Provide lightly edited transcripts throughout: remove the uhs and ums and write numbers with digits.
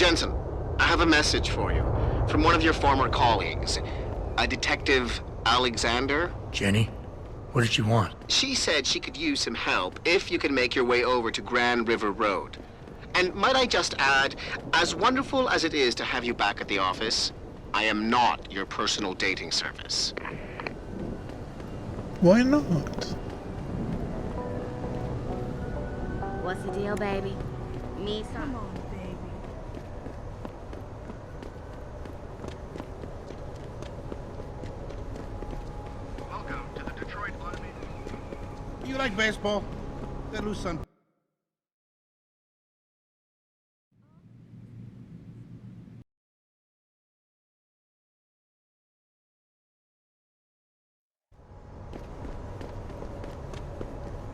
Jensen, I have a message for you from one of your former colleagues, a Detective Alexander. Jenny? What did she want? She said she could use some help if you can make your way over to Grand River Road. And might I just add, as wonderful as it is to have you back at the office, I am not your personal dating service. Why not? What's the deal, baby? Need some? Come on, baby. Welcome to the Detroit Automated. You like baseball? Let loose some.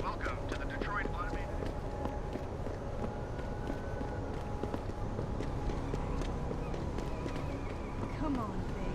Welcome to the Detroit Automated. Come on, baby.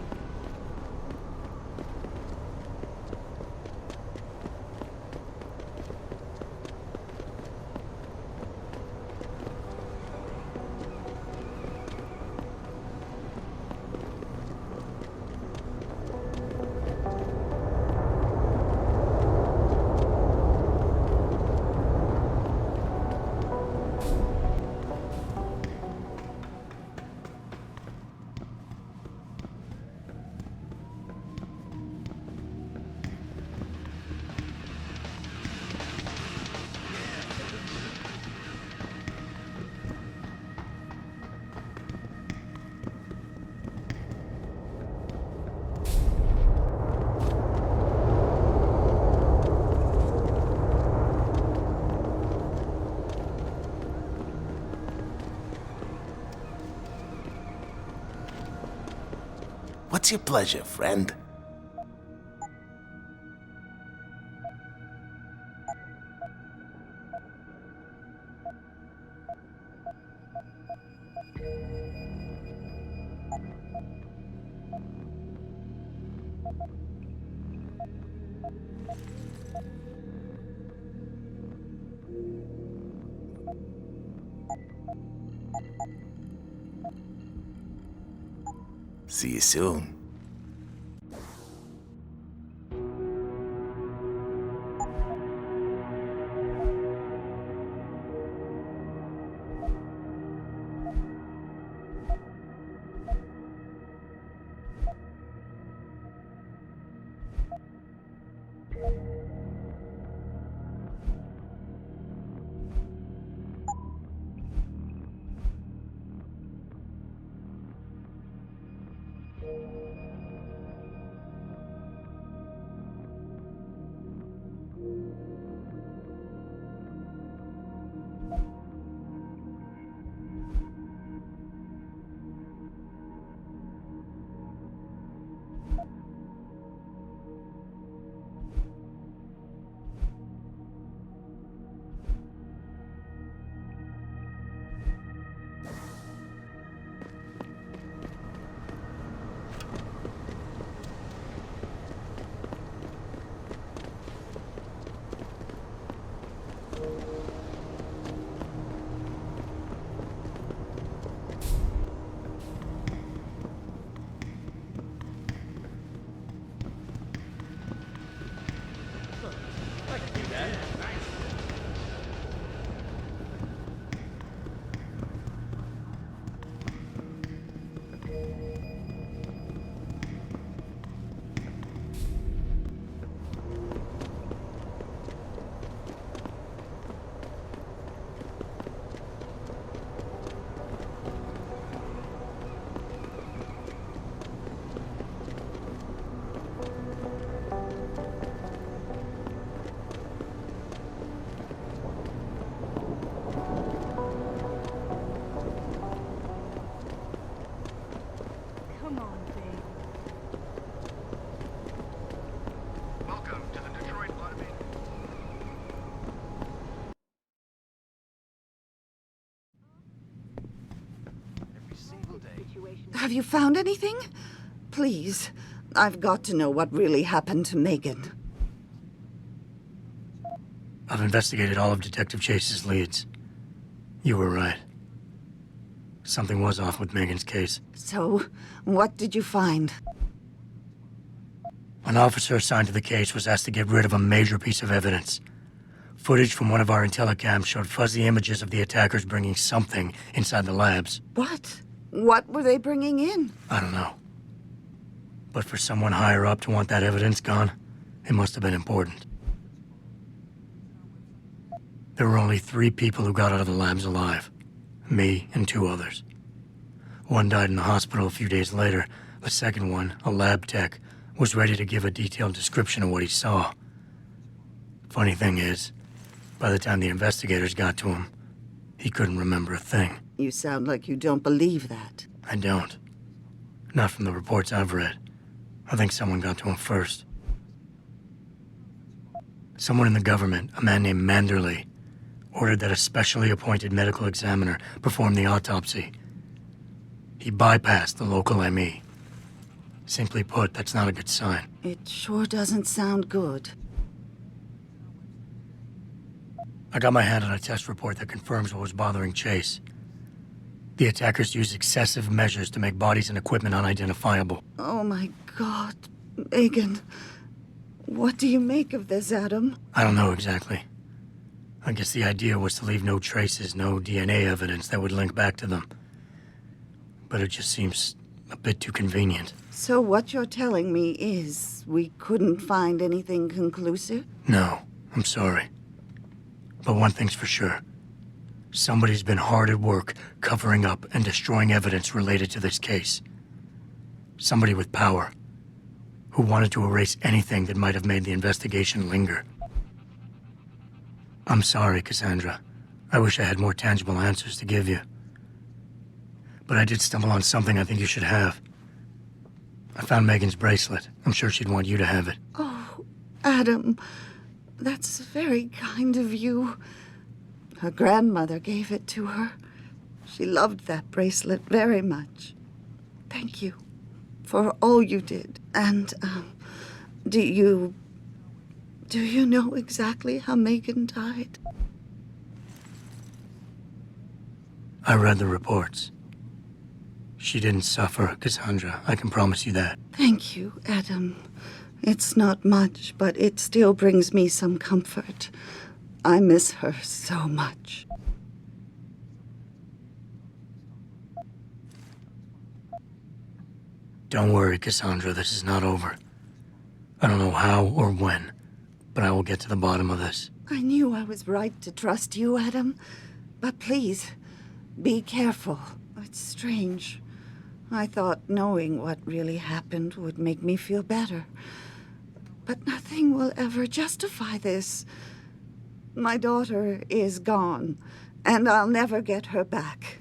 What's your pleasure, friend? See you soon. Come on, baby. Welcome to the Detroit Automated. Every single day. Have you found anything? Please, I've got to know what really happened to Megan. I've investigated all of Detective Chase's leads. You were right. Something was off with Megan's case. So, what did you find? An officer assigned to the case was asked to get rid of a major piece of evidence. Footage from one of our intellicams showed fuzzy images of the attackers bringing something inside the labs. What? What were they bringing in? I don't know. But for someone higher up to want that evidence gone, it must have been important. There were only 3 people who got out of the labs alive. Me and 2 others. One died in the hospital a few days later. The second one, a lab tech, was ready to give a detailed description of what he saw. Funny thing is, by the time the investigators got to him, he couldn't remember a thing. You sound like you don't believe that. I don't. Not from the reports I've read. I think someone got to him first. Someone in the government, a man named Manderley, ordered that a specially appointed medical examiner perform the autopsy. He bypassed the local ME. Simply put, that's not a good sign. It sure doesn't sound good. I got my hand on a test report that confirms what was bothering Chase. The attackers used excessive measures to make bodies and equipment unidentifiable. Oh my God, Megan. What do you make of this, Adam? I don't know exactly. I guess the idea was to leave no traces, no DNA evidence that would link back to them. But it just seems a bit too convenient. So what you're telling me is we couldn't find anything conclusive? No, I'm sorry. But one thing's for sure. Somebody's been hard at work covering up and destroying evidence related to this case. Somebody with power, who wanted to erase anything that might have made the investigation linger. I'm sorry, Cassandra. I wish I had more tangible answers to give you. But I did stumble on something I think you should have. I found Megan's bracelet. I'm sure she'd want you to have it. Oh, Adam, that's very kind of you. Her grandmother gave it to her. She loved that bracelet very much. Thank you for all you did. And, do you know exactly how Megan died? I read the reports. She didn't suffer, Cassandra. I can promise you that. Thank you, Adam. It's not much, but it still brings me some comfort. I miss her so much. Don't worry, Cassandra. This is not over. I don't know how or when, but I will get to the bottom of this. I knew I was right to trust you, Adam. But please, be careful. It's strange. I thought knowing what really happened would make me feel better. But nothing will ever justify this. My daughter is gone, and I'll never get her back.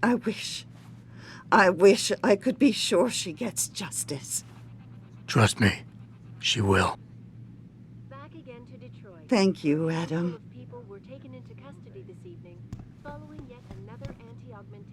I wish I could be sure she gets justice. Trust me, she will. Back again to Detroit. Thank you, Adam. People were taken into custody this evening following yet another anti-augmentation